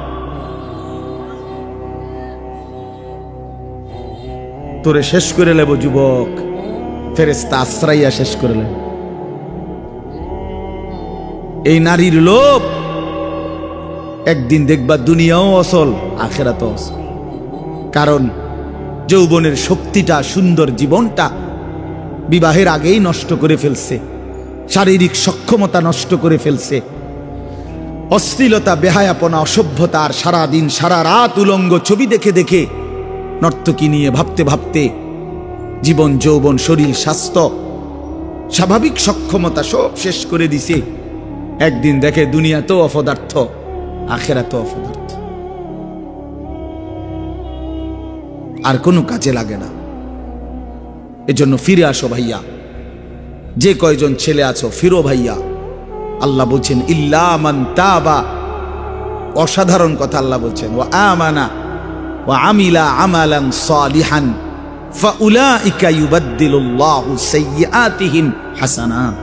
তোরে শেষ করে নেব যুবক, ফেরেশতা আশ্রাইয়া শেষ করে নেব। এই নারীর লোভ একদিন দেখবা দুনিয়াও অসল, আখিরাতও অসল। কারণ যৌবনের শক্তিটা, সুন্দর জীবনটা বিবাহের আগেই নষ্ট করে ফেলছে, শারীরিক সক্ষমতা নষ্ট করে ফেলছে, অশ্লীলতা, বেহায়াপনা, অসভ্যতা, আর সারাদিন সারা রাত উলঙ্গ ছবি দেখে দেখে নর্তকী নিয়ে ভাবতে ভাবতে জীবন, যৌবন, শরীর, স্বাস্থ্য, স্বাভাবিক সক্ষমতা সব শেষ করে দিছে। একদিন দেখে দুনিয়া তো অপদার্থ, আখেরাত তো অপদার্থ, আর কোনো কাজে লাগে না। এজন্য ফিরে আসো ভাইয়া, যে কয়জন ছেলে আছো ফিরো ভাইয়া। আল্লাহ বলছেন ইল্লা মান তাবা, অসাধারণ কথা আল্লাহ বলছেন, ওয়া আমানা ওয়া আমিলা আমালান সালিহান ফাউলাইকা ইউবাদদিলুল্লাহু সাইয়্যাতিহিম হাসানাত।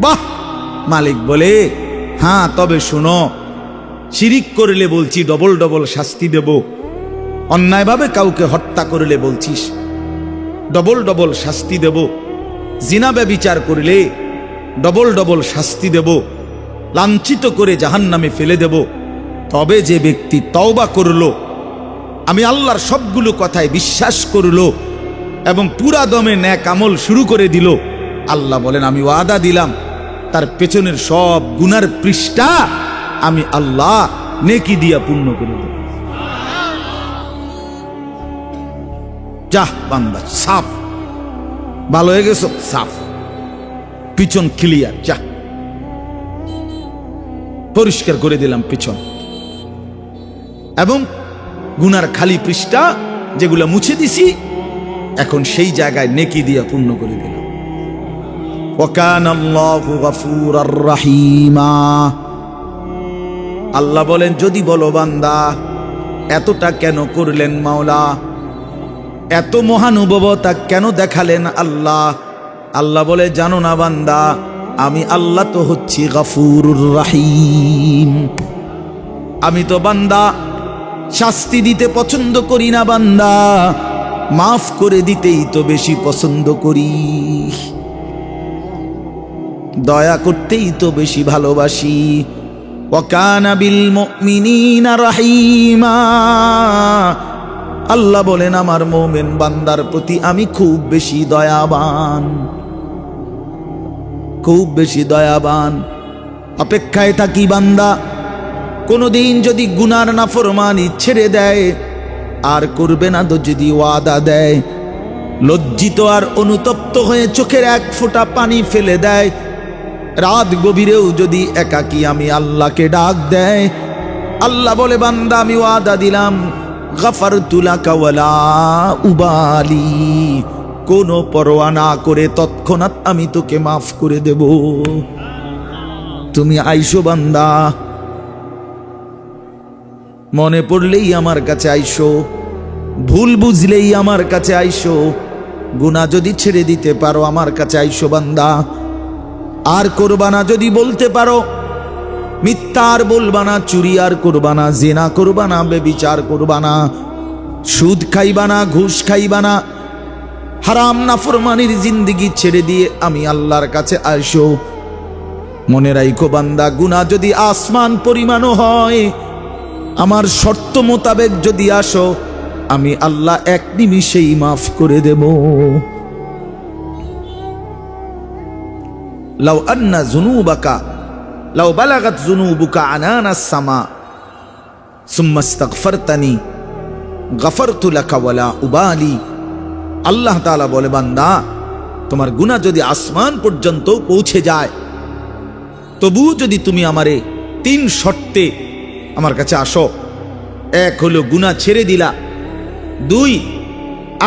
বাহ! মালিক বলে হ্যাঁ, তবে শুনো, শিরিক করলে বলছি ডবল ডবল শাস্তি দেব, অন্যায়ভাবে কাউকে হত্যা করলে বলছিস ডবল ডবল শাস্তি দেব, জিনা ব্যভিচার করলে ডবল ডবল শাস্তি দেব, লাঞ্ছিত করে জাহান্নামে ফেলে দেব। তবে যে ব্যক্তি তওবা করলো, আমি আল্লাহর সবগুলো কথায় বিশ্বাস করলো এবং পুরা দমে নেক আমল শুরু করে দিল, আল্লাহ বলেন আমি ওয়াদা দিলাম তার পেছনের সব গুনার পৃষ্ঠা আমি আল্লাহ নেকি দিয়া পূর্ণ করে দেব। যা বান্দা, সাফ, ভালো হয়ে গেছ, সাফ, পিছন ক্লিয়ার, যা পরিষ্কার করে দিলাম পিছন, এবং গুনার খালি পৃষ্ঠা যেগুলো মুছে দিছি এখন সেই জায়গায় নেকি দিয়া পূর্ণ করে দিলাম। ওয়াকানাল্লাহু গফুরার রহিমা। আল্লাহ বলেন যদি বলো বান্দা এতটা কেন করলেন মাওলা, এত মহানুভবতা কেন দেখালেন আল্লাহ? আল্লাহ বলে জানো না বান্দা, আমি আল্লাহ তো হচ্ছি গফুরুর রহিম। আমি তো বান্দা শাস্তি দিতে পছন্দ করি না বান্দা, মাফ করে দিতেই তো বেশি পছন্দ করি, দয়া করতেই তো বেশি ভালোবাসি। ওয়া কানা বিল মুমিনিনা রহিমা। আল্লাহ বলেন আমার মুমিন বান্দার প্রতি আমি খুব বেশি দয়াবান, খুব বেশি দয়াবান। অপেক্ষায় থাকি বান্দা কোনদিন যদি গুনার নাফরমানি ছেড়ে দেয় আর করবে না তো যদি ওয়াদা দেয়, লজ্জিত আর অনুতপ্ত হয়ে চোখের এক ফোঁটা পানি ফেলে দেয়, রাত গভীরেও যদি একাকী আমি আল্লাহকে ডাক দেয়, আল্লাহ বলে বান্দা আমি ওয়াদা দিলাম গফারতু লাকা ওয়ালা উবালি, কোনো পরোয়া না করে তৎক্ষণাৎ আমি তোকে মাফ করে দেব। তুমি আইসো বান্দা, মনে পড়লেই আমার কাছে আইসো, ভুল বুঝলেই আমার কাছে আইসো, গুনাহ যদি ছেড়ে দিতে পারো আমার কাছে আইসো বান্দা। আর করবানা যদি বলতে পারো, মিথ্যা আর বলবানা, চুরি আর করবানা, জিনা করবানা, ব্যভিচার করবানা, সুদ খাইবানা, ঘুষ খাইবানা, হারাম নাফরমানির জিন্দেগি ছেড়ে দিয়ে আমি আল্লাহর কাছে আইসো। মনে রাখো বান্দা, গুনাহ যদি আসমান পরিমাণও হয়, আমার শর্ত মোতাবেক যদি আসো আমি আল্লাহ এক নিমিষেই মাফ করে দেব। লাউ আন্না যুনুবাকা লাউ বালাগাত যুনুবুকা আনানাস সামা সুম্মা ইস্তাগফারতানি গফারতু লাকা ওয়ালা উবালি। আল্লাহ তাআলা বলে, বান্দা তোমার গুনাহ যদি আসমান পর্যন্ত পৌঁছে যায়, তবু যদি তুমি আমারে 3 শর্তে আমার কাছে আসো। 1 হলো গুনাহ ছেড়ে দিলা, 2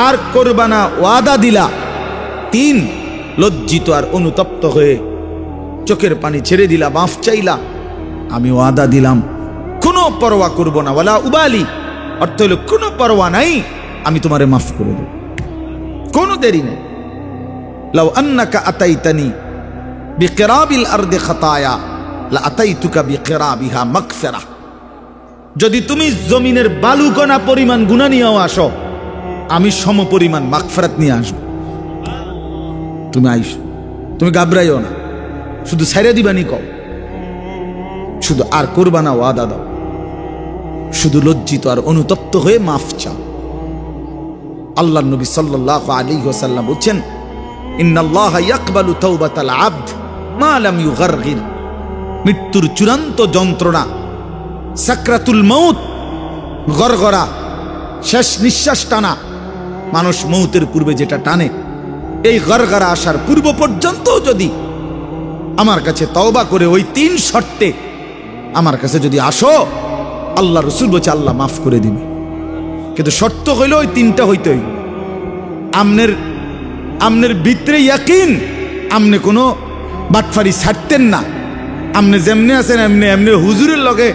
আর করবা না ওয়াদা দিলা, 3 লজ্জিত আর অনুতপ্ত হয়ে চোখের পানি ছেড়ে দিলা, মাফ চাইলা, আমি ওয়াদা দিলাম কোনো পরোয়া করব না, ওয়ালা উবালি অর্থ হলো কোনো পরোয়া নাই, আমি তোমারে মাফ করে দেব, কোনো দেরি নেই। লাউ আন্নাকা আতাইতানি বিকিরাবিল আরদি খাতায়া লা আতাইতুকা বিকিরাবিহা মাগফিরাহ। যদি তুমি জমিনের বালুকণা পরিমাণ গুনাহ নিয়েও আসো, আমি সম পরিমাণ মাগফিরাত নিয়ে আসব। তুমি আইসো, তুমি ঘাবড়াইও না, শুধু ছাইরা দিবানি কও, শুধু আর করবা না ওয়াদা দাও, শুধু লজ্জিত আর অনুতপ্ত হয়ে মাফ চাও। আল্লাহর নবী সাল্লাল্লাহু আলাইহি ওয়াসাল্লাম বলেন, ইন্নাল্লাহা ইয়াকবালু তাওবাতাল আবদ মা লাম ইউগারগির। মৃত্যুর চূড়ান্ত যন্ত্রণা, সাকরাতুল মউত, গরগরা, শেষ নিঃশ্বাস টানা, মানুষ মউতের পূর্বে যেটা টানে, এই গরগরা আসার পূর্ব পর্যন্ত যদি আমার কাছে তওবা করে ওই 3 শর্তে আমার কাছে যদি আসো, আল্লাহ রাসূল বলছে আল্লাহ মাফ করে দিবে। কিন্তু শর্ত হইল ওই 3টা হইতে হইল। আমনের ভিতরে ইয়াকিন, আমনে কোনো বাটফারি ছাড়তেন না, আমনে যেমনি আছেন এমনি এমনি হুজুরের লগে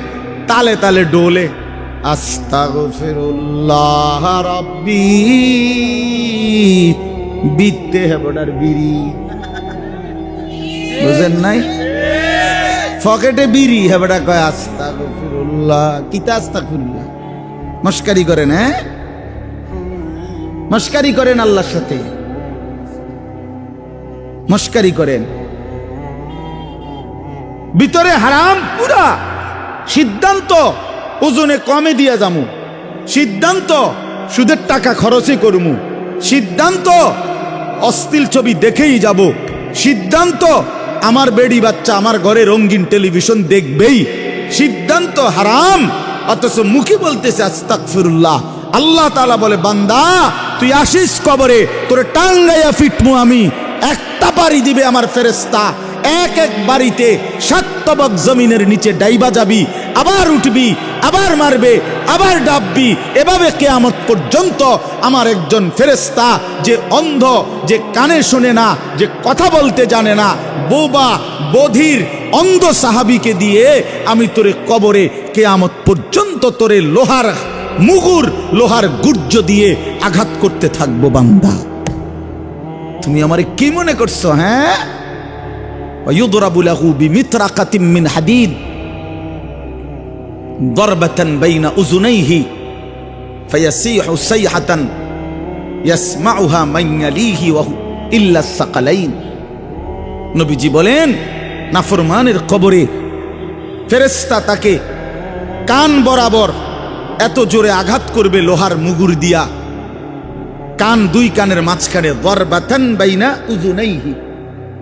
তালে তালে ডোলে আস্তাগফিরুল্লাহ রাব্বি বিতে হেবডার বিড়ি, বুঝেন নাই? পকেটে বিড়ি, হেবডা কয় আস্তাগফিরুল্লাহ। কিতা আস্তাগফিরুল্লাহ? মস্কারি করেন, হ্যাঁ মস্কারি করেন, আল্লাহর সাথে মস্কারি করেন। ভিতরে হারাম পুরা, সিদ্ধান্ত ওজনে কমে দিয়া যামু, সিদ্ধান্ত সুদের টাকা খরচই করমু, সিদ্ধান্ত অশ্লীল ছবি দেখেই যাব, সিদ্ধান্ত আমার বেডি বাচ্চা আমার ঘরে রঙিন টেলিভিশন দেখবেই, সিদ্ধান্ত হারাম, অথচ মুখে বলতেছে আস্তাগফিরুল্লাহ। আল্লাহ তাআলা বলে, বান্দা তুই আসিস কবরে, তোরে টাঙ্গাইয়া ফিটমু আমি, একটা পাড়ি দিবে আমার ফেরেশতা, এক এক বাড়িতে 7 তবক জমিনের নিচে ডাইবা যাবি, আবার উঠবি, আবার মারবে, আবার ডাববি, এভাবে কিয়ামত পর্যন্ত আমার একজন ফেরেশতা, যে অন্ধ, যে কানে শোনে না, যে কথা বলতে জানে না, বোবা বধির অন্ধ সাহাবীকে দিয়ে আমি তোরে কবরে কিয়ামত পর্যন্ত তোরে লোহার মুগুর, লোহার গুর্জ দিয়ে আঘাত করতে থাকবো। বান্দা তুমি আমারে কি মনে করছো? হ্যাঁ, ওয়ায়ুদরাবু লাহু বিমিতরাকাতিন মিন হাদিদ দরবাতান বাইনা উযুনাইহি ফায়াসিহু সাইহাতান ইয়াসমাউহা মান ইয়ালিহি ওয়া ইল্লা সাকালাইন। নবীজি বলেন, নাফরমানের কবরে ফেরেশতা তাকে কান বরাবর এত জোরে আঘাত করবে লোহার মুগুর দিয়া, কান 2 কানের মাঝখানে, দরবাতান বাইনা উযুনাইহি,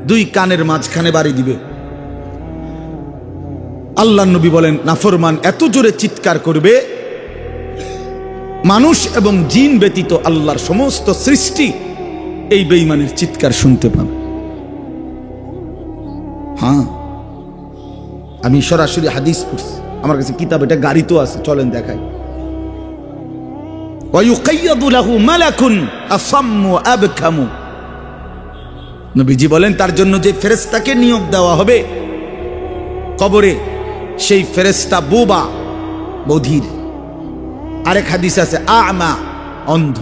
2 কানের মাঝখানে বাড়ি দিবে। আল্লাহর নবী বলেন, নাফরমান এত জোরে চিৎকার করবে, মানুষ এবং জিন ব্যতীত আল্লাহর সমস্ত সৃষ্টি এই বেঈমানের চিৎকার শুনতে পাবে। হ্যাঁ, আমি সরাসরি হাদিস পড়ছি, আমার কাছে কিতাব, এটা গাড়িতেও আছে, চলেন দেখাই। ওয়ায়ুকাইয়াদু লাহু মালাকুন আসাম্মু আবকামু। নবীজি বলেন, তার জন্য যে ফেরেশতাকে নিয়োগ দেওয়া হবে কবরে, সেই ফেরেশতা বোবা বধির। আরেক হাদিস আছে আমা, অন্ধ।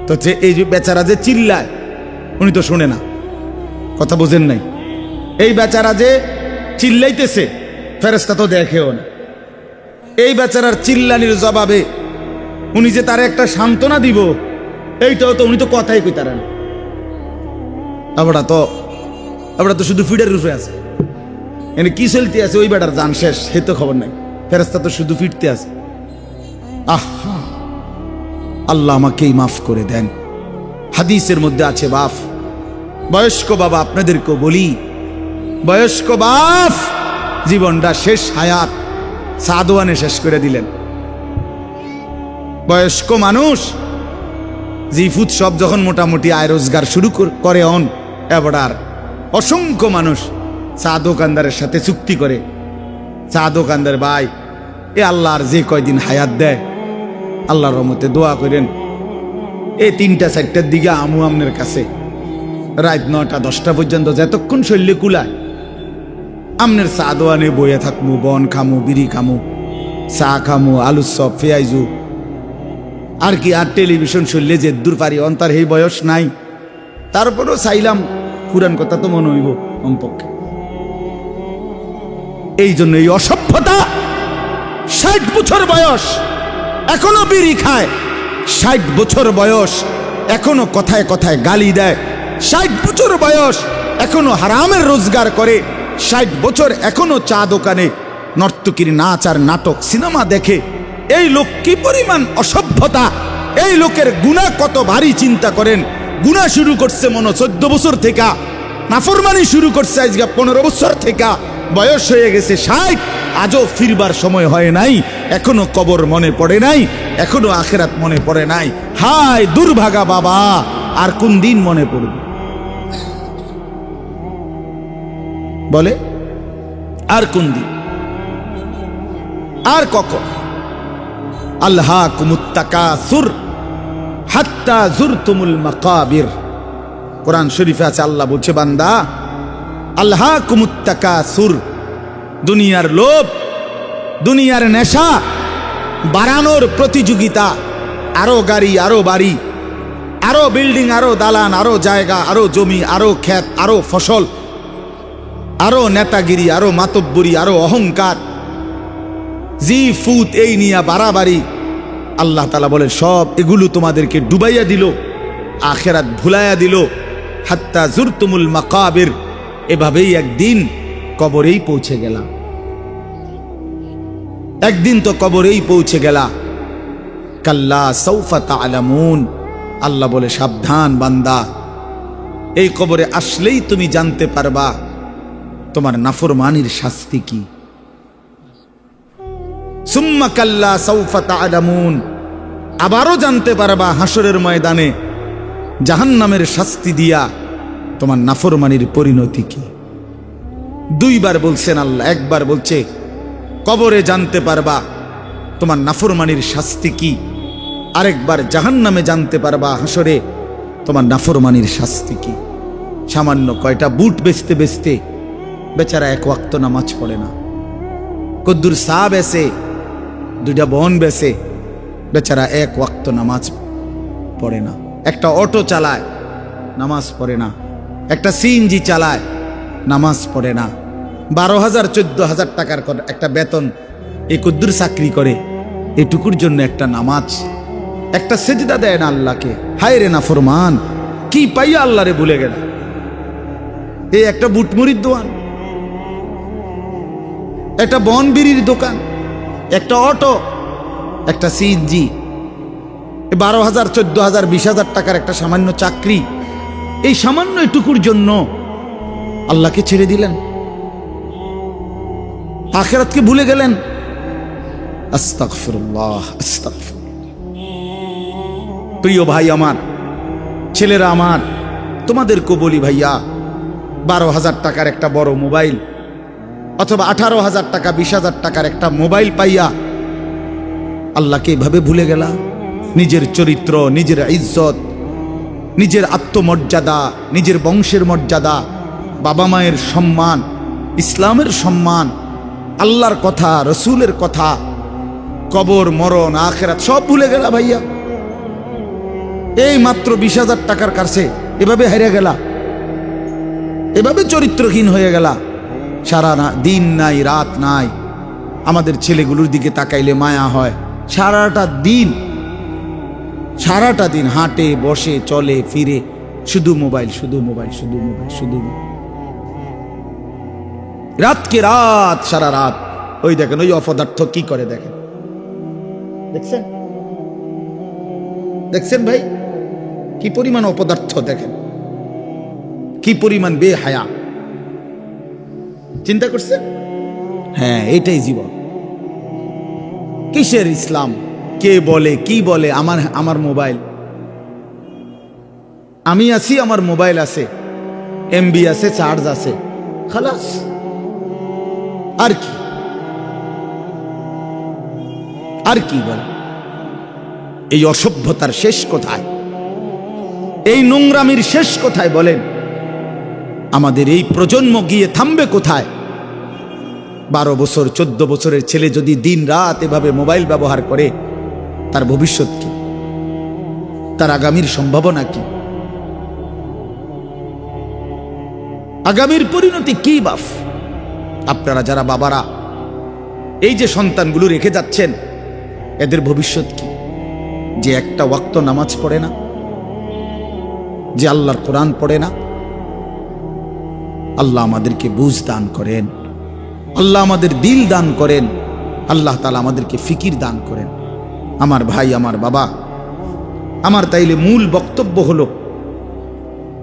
তো যে এই যে বেচারা যে চিল্লায়, উনি তো শোনে না, কথা বোঝেন নাই। এই বেচারা যে চিল্লাইতেছে, ফেরেশতা তো দেখেও না। এই বেচারার চিল্লানির জবাবে উনি যে তার একটা সান্ত্বনা দিব, এইটাও তো উনি তো কথাই কইতারা না। আমরা তো শুধু ফিডের রূপে আছে, এনে কি চলতে আছে ওই বেটার জান শেষ, সে তো খবর নাই। ফেরেশতা তো শুধু ফিরতে আছে। আহা, আল্লাহ আমাকেই মাফ করে দেন। হাদিসের মধ্যে আছে, বাপ বয়স্ক বাবা আপনাদেরকেও বলি, বয়স্ক বাপ জীবনটা শেষ হায়াত সাদওয়ানে শেষ করে দিলেন। বয়স্ক মানুষ জিফুত সব যখন মোটামুটি আয় রোজগার শুরু করে এবার অসংখ্য মানুষ চা দোকানদারের সাথে চুক্তি করে, চা দোকানদার ভাই এ আল্লাহর যে কয়দিন হায়াত দেয় আল্লাহর রহমতে দোয়া করেন, এই 3টা 4টার দিকে আমু আমনের কাছে রাত 9টা 10টা পর্যন্ত যতক্ষণ শৈল্যে কুলায় আমনের চা দোয়ানে বইয়ে থাকমু, বন খামু, বিড়ি খামু, চা খামু, আলুর চপ, পেঁয়াজু আর কি। আর টেলিভিশন শৈল্যে যে দূর পারি অন্তার এই বয়স নাই, তারপরেও চাইলাম পুরান কথা তো মনে হইব কমপক্ষে। এই জন্য এই অসভ্যতা, 60 বছর বয়স এখনো বিড়ি খায়, 60 বছর বয়স এখনো কথায় কথায় গালি দেয়, 60 বছর বয়স এখনো হারামের রোজগার করে, 60 বছর এখনো চা দোকানে নর্তকীর নাচ আর নাটক সিনেমা দেখে। এই লোক কি পরিমাণ অসভ্যতা! এই লোকের গুনাহ কত ভারী চিন্তা করেন। গুনাহ শুরু করছে মনে 14 বছর থেকে, নাফরমানি শুরু করছে আজকে 15 বছর থেকে, বয়স হয়ে গেছে 60, আজও ফিরবার সময় হয় নাই, এখনো কবর মনে পড়ে নাই, এখনো আখিরাত মনে পড়ে নাই। হায় দুর্ভাগা বাবা, আর কোন দিন মনে পড়বে বলে? আর কোন দিন, আর কখন? আল্লাহকুমুত তাকাসুর হাত্তা যুরতুমুল মাকাবির। কোরআন শরীফে আছে, আল্লাহ বলছে বান্দা আল্লাহকুমুত তাকাসুর, দুনিয়ার লোভ, দুনিয়ার নেশা বাড়ানোর প্রতিযোগিতা, আরো গাড়ি, আরো বাড়ি, আরো বিল্ডিং, আরো দালান, আরো জায়গা, আরো জমি, আরো ক্ষেত, আরো ফসল, আরো নেতাগিরি, আরো মাতব্বরি, আরো অহংকার, জি ফুত এই নিয়ে বাড়াবাড়ি। আল্লাহ তাআলা বলে সব এগুলো তোমাদেরকে ডুবাইয়া দিল, আখিরাত ভুলাইয়া দিল। হাত্তা যুরতুমুল মাকাবির, এভাবেই একদিন কবরেই পৌঁছে গেলা, একদিন তো কবরেই পৌঁছে গেলা। কাল্লা সাউফা তা'লামুন, আল্লাহ বলে সাবধান বান্দা, এই কবরে আসলেই তুমি জানতে পারবা তোমার নাফরমানির শাস্তি কি। সুম্মা কাল্লা সাউফা তা'লামুন, আবারও জানতে পারবা হাসরের ময়দানে জাহান্নামের শাস্তি দিয়া তোমার নাফরমানির পরিণতি কি। 2 বার বলছেন আল্লাহ, একবার বলছে কবরে জানতে পারবা তোমার নাফরমানির শাস্তি কি, আরেকবার জাহান্নামে জানতে পারবা হাসরে তোমার নাফরমানির শাস্তি কি। সামান্য কয়টা বুট বেচতে বেচতে বেচারা 1 ওয়াক্ত নামাজ পড়ে না, কদ্দুর চা বেচে, 2টা বন বেচে, বেচারা 1 ওয়াক্ত নামাজ পড়ে না। একটা অটো চালায়, নামাজ পড়ে না। একটা সিএনজি চালায়, নামাজ পড়ে না। 12,000 14,000 টাকার একটা বেতন, এই কদ্দুর চাকরি করে, এটুকুর জন্য একটা নামাজ, একটা সেজদা দেয় না আল্লাহকে। হায় রে নাফরমান, কি পাইয়া আল্লাহরে ভুলে গেল। এই একটা বুটমুড়ির দোকান, একটা বন বিড়ির দোকান, একটা অটো, একটা সিএনজি, 12,000 14,000 20,000 টাকার একটা সামান্য চাকরি, এই সামান্য এটুকুর জন্য আল্লাহকে ছেড়ে দিলেন, আখিরাতকে ভুলে গেলেন। আস্তাগফিরুল্লাহ, আস্তাগফিরুল্লাহ। প্রিয় ভাই আমার, ছেলেরা আমার, তোমাদেরকে বলি ভাইয়া, 12,000 টাকার একটা বড় মোবাইল অথবা 18,000 টাকা 20,000 টাকার একটা মোবাইল পাইয়া আল্লাহকে এভাবে ভুলে গেলা। নিজের চরিত্র, নিজের ইজ্জত, নিজের আত্মমর্যাদা, নিজের বংশের মর্যাদা, বাবা মায়ের সম্মান, ইসলামের সম্মান, আল্লাহর কথা, রসুলের কথা, কবর, মরণ, আখিরাত সব ভুলে গেলা ভাইয়া। এই মাত্র 20,000 টাকার কাছে এভাবে হেরে গেলা, এভাবে চরিত্রহীন হয়ে গেলা। সারা দিন নাই, রাত নাই। আমাদের ছেলেগুলোর দিকে তাকাইলে মায়া হয়। সারাটা দিন হাঁটে, বসে, চলে, ফিরে, শুধু মোবাইল, শুধু মোবাইল, শুধু মোবাইল, শুধু রাতকে রাত, সারা রাত। ওই দেখেন ওই অপদার্থ কি করে, দেখেন, দেখছেন, দেখছেন ভাই কি পরিমাণ অপদার্থ, দেখেন কি পরিমাণ বেহায়া, চিন্তা করছেন? হ্যাঁ, এটাই জীবন। কিসের ইসলাম? কে বলে কি বলে? আমার মোবাইল, আমি আছি, আমার মোবাইল আছে, এমবি আছে, চার্জ আছে, খালাস। আর কি আর কি বলে? এই অসভ্যতার শেষ কোথায়? এই নোংরামির শেষ কোথায় বলেন? আমাদের এই প্রজন্ম গিয়ে থামবে কোথায়? 12 বছর 14 বছরের ছেলে যদি দিন রাত এভাবে মোবাইল ব্যবহার করে, তার ভবিষ্যৎ কি? তার আগামীর সম্ভাবনা কি? আগামীর পরিণতি কি বাপ? আপনারা যারা বাবারা এই যে সন্তানগুলো রেখে যাচ্ছেন, এদের ভবিষ্যৎ কি? যে একটা ওয়াক্ত নামাজ পড়ে না, যে আল্লাহর কোরআন পড়ে না। আল্লাহ আমাদেরকে বুঝ দান করেন, আল্লাহ আমাদের দিল দান করেন, আল্লাহ তাআলা আমাদেরকে ফিকির দান করেন। আমার ভাই, আমার বাবা, আমার তাইলে মূল বক্তব্য হলো,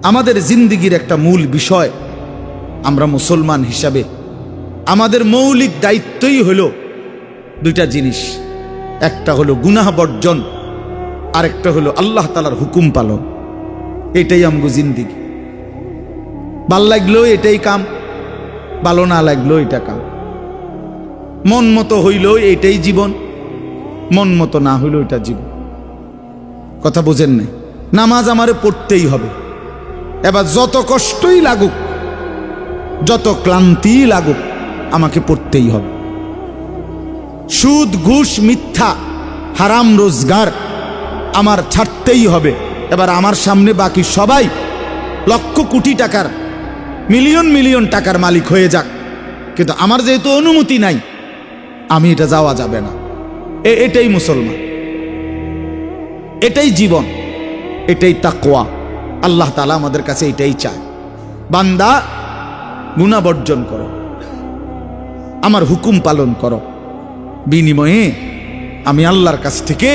আমাদের জিন্দেগির একটা মূল বিষয়, আমরা মুসলমান হিসাবে আমাদের মৌলিক দায়িত্বই হলো দুইটা জিনিস। একটা হলো গুনাহ বর্জন, আরেকটা হলো আল্লাহ তাআলার হুকুম পালন। এটাই আমগো জিন্দেগি। ভাল লাগলেও এটাই কাম, ভালো না লাগলেও এটা কাম। মন মতো হইলেও এটাই জীবন, মন মতো না হইলেও এটা জীবন। কথা বুঝেন নাই? নামাজ আমারে পড়তেই হবে। এবার যত কষ্টই লাগুক, যত ক্লান্তি লাগুক, আমাকে পড়তেই হবে। সুদ, ঘুষ, মিথ্যা, হারাম রোজগার আমার ছাড়তেই হবে। এবার আমার সামনে বাকি সবাই লক্ষ কোটি টাকার, মিলিয়ন মিলিয়ন টাকার মালিক হয়ে যাক, কিন্তু আমার যেহেতু অনুমতি নাই, আমি এটা যাওয়া যাবে না। এটাই মুসলমান, এটাই জীবন, এটাই তাকওয়া। আল্লাহ তাআলা আমাদের কাছে এটাই চায়, বান্দা গুনাহ বর্জন করো, আমার হুকুম পালন করো, বিনিময়ে আমি আল্লাহর কাছ থেকে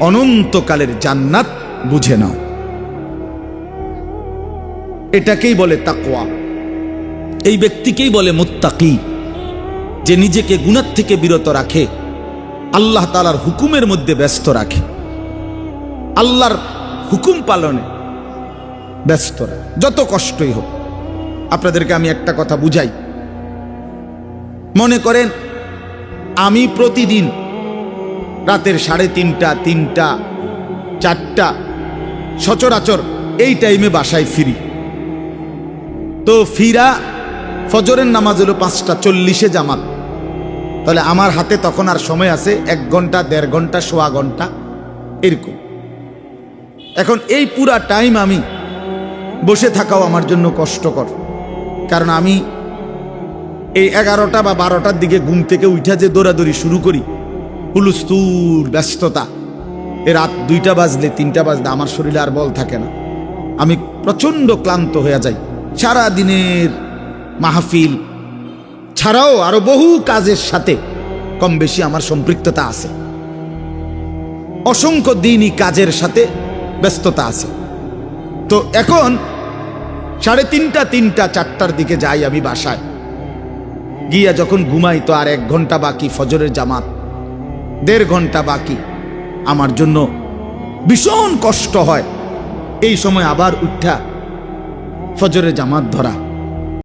অনন্তকালের জান্নাত বুঝে নাও। এটাকেই বলে তাকওয়া। এই ব্যক্তিকেই বলে মুত্তাকি, যে নিজেকে গুনাহ থেকে বিরত রাখে, আল্লাহ তাআলার হুকুমের মধ্যে ব্যস্ত রাখে, আল্লাহর হুকুম পালনে ব্যস্ত রাখে, যত কষ্টই হোক। আপনাদেরকে আমি একটা কথা বুঝাই। মনে করেন আমি প্রতিদিন রাতের 3:30, 3টা, 4টা সচরাচর এই টাইমে বাসায় ফিরি। তো ফিরা ফজরের নামাজ হলো 5:40 জামাত। তাহলে আমার হাতে তখন আর সময় আছে 1 ঘন্টা, 1.5 ঘন্টা, 1.25 ঘন্টা এরকম। এখন এই পুরা টাইম আমি বসে থাকাও আমার জন্য কষ্টকর, কারণ আমি এই 11টা বা 12টার দিকে ঘুম থেকে উঠা যে দৌড়াদৌড়ি শুরু করি, হুলুস্থুল ব্যস্ততা, এ রাত 2টা বাজলে 3টা বাজলে আমার শরীরে আর বল থাকে না। আমি প্রচণ্ড ক্লান্ত হয়ে যাই। সারা দিনের মাহফিল ছাড়াও আরো বহু কাজের সাথে কম বেশি আমার সম্পৃক্ততা আছে, অসংখ্য দিনই কাজের সাথে ব্যস্ততা আছে। তো এখন 3:30, 3টা, 4টার দিকে যাই আমি বাসায়, গিয়া যখন ঘুমাই তো আর 1 ঘন্টা বাকি ফজরের জামাত, 1.5 ঘন্টা বাকি। আমার জন্য ভীষণ কষ্ট হয় এই সময় আবার উঠা ফজরের জামাত ধরা।